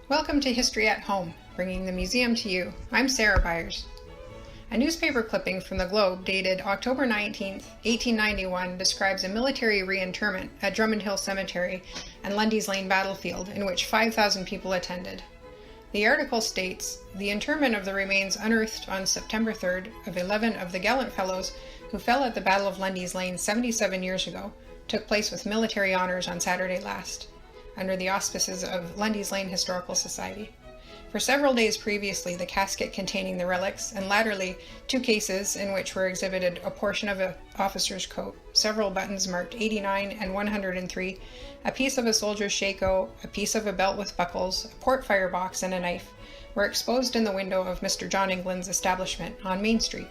Welcome to History at Home, bringing the museum to you. I'm Sarah Byers. A newspaper clipping from the Globe dated October 19, 1891 describes a military reinterment at Drummond Hill Cemetery and Lundy's Lane battlefield in which 5,000 people attended. The article states, the interment of the remains unearthed on September 3rd of 11 of the gallant fellows who fell at the Battle of Lundy's Lane 77 years ago took place with military honors on Saturday last, under the auspices of Lundy's Lane Historical Society. For several days previously, the casket containing the relics, and latterly 2 cases in which were exhibited a portion of an officer's coat, several buttons marked 89 and 103, a piece of a soldier's shako, a piece of a belt with buckles, a port fire box, and a knife, were exposed in the window of Mr. John England's establishment on Main Street.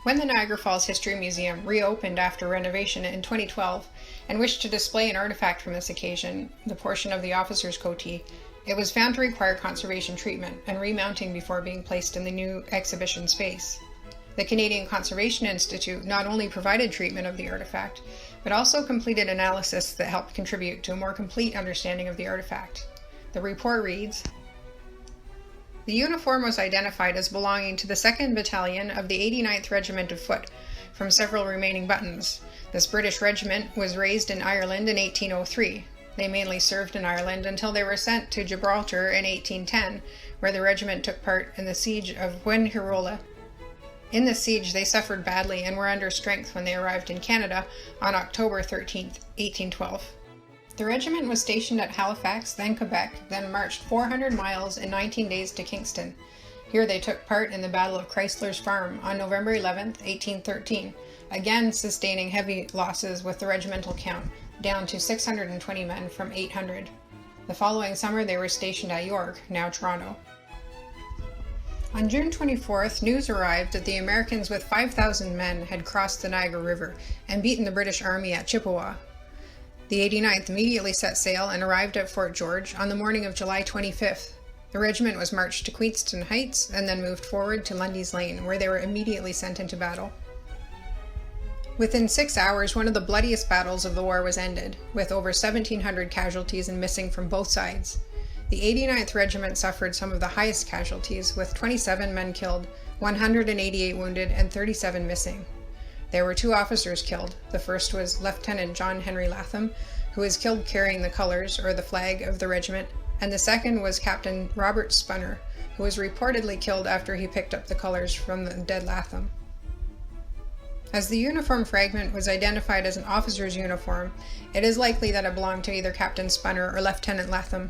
When the Niagara Falls History Museum reopened after renovation in 2012 and wished to display an artifact from this occasion, the portion of the officer's coatee, it was found to require conservation treatment and remounting before being placed in the new exhibition space. The Canadian Conservation Institute not only provided treatment of the artifact, but also completed analysis that helped contribute to a more complete understanding of the artifact. The report reads, the uniform was identified as belonging to the 2nd Battalion of the 89th Regiment of Foot from several remaining buttons. This British regiment was raised in Ireland in 1803. They mainly served in Ireland until they were sent to Gibraltar in 1810, where the regiment took part in the siege of Fuengirola. In this siege, they suffered badly and were under strength when they arrived in Canada on October 13, 1812. The regiment was stationed at Halifax, then Quebec, then marched 400 miles in 19 days to Kingston. Here they took part in the Battle of Chrysler's Farm on November 11, 1813, again sustaining heavy losses with the regimental count, down to 620 men from 800. The following summer they were stationed at York, now Toronto. On June 24th, news arrived that the Americans with 5,000 men had crossed the Niagara River and beaten the British Army at Chippewa. The 89th immediately set sail and arrived at Fort George on the morning of July 25th. The regiment was marched to Queenston Heights and then moved forward to Lundy's Lane, where they were immediately sent into battle. Within 6 hours, one of the bloodiest battles of the war was ended, with over 1,700 casualties and missing from both sides. The 89th Regiment suffered some of the highest casualties, with 27 men killed, 188 wounded, and 37 missing. There were 2 officers killed. The first was Lieutenant John Henry Latham, who was killed carrying the colors, or the flag, of the regiment, and the second was Captain Robert Spunner, who was reportedly killed after he picked up the colors from the dead Latham. As the uniform fragment was identified as an officer's uniform, it is likely that it belonged to either Captain Spunner or Lieutenant Latham.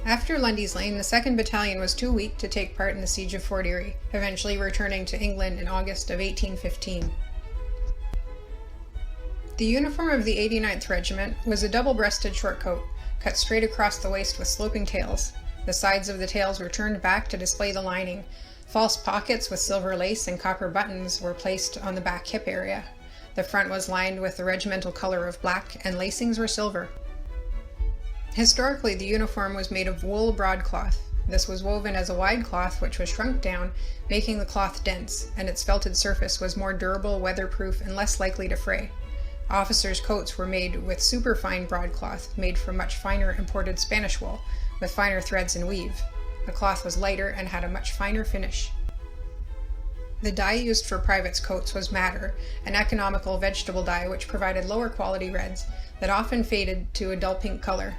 After Lundy's Lane, the 2nd Battalion was too weak to take part in the Siege of Fort Erie, eventually returning to England in August of 1815. The uniform of the 89th Regiment was a double-breasted shortcoat, cut straight across the waist with sloping tails. The sides of the tails were turned back to display the lining. False pockets with silver lace and copper buttons were placed on the back hip area. The front was lined with the regimental color of black, and lacings were silver. Historically, the uniform was made of wool broadcloth. This was woven as a wide cloth which was shrunk down, making the cloth dense, and its felted surface was more durable, weatherproof, and less likely to fray. Officers' coats were made with superfine broadcloth, made from much finer imported Spanish wool, with finer threads and weave. The cloth was lighter and had a much finer finish. The dye used for privates' coats was madder, an economical vegetable dye which provided lower quality reds that often faded to a dull pink color.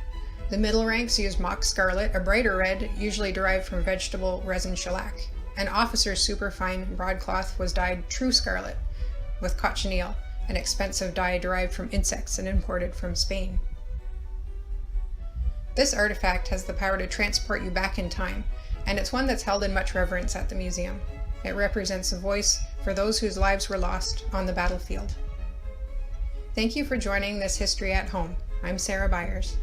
The middle ranks used mock scarlet, a brighter red, usually derived from vegetable resin shellac. An officer's superfine broadcloth was dyed true scarlet, with cochineal, an expensive dye derived from insects and imported from Spain. This artifact has the power to transport you back in time, and it's one that's held in much reverence at the museum. It represents a voice for those whose lives were lost on the battlefield. Thank you for joining this History at Home. I'm Sarah Byers.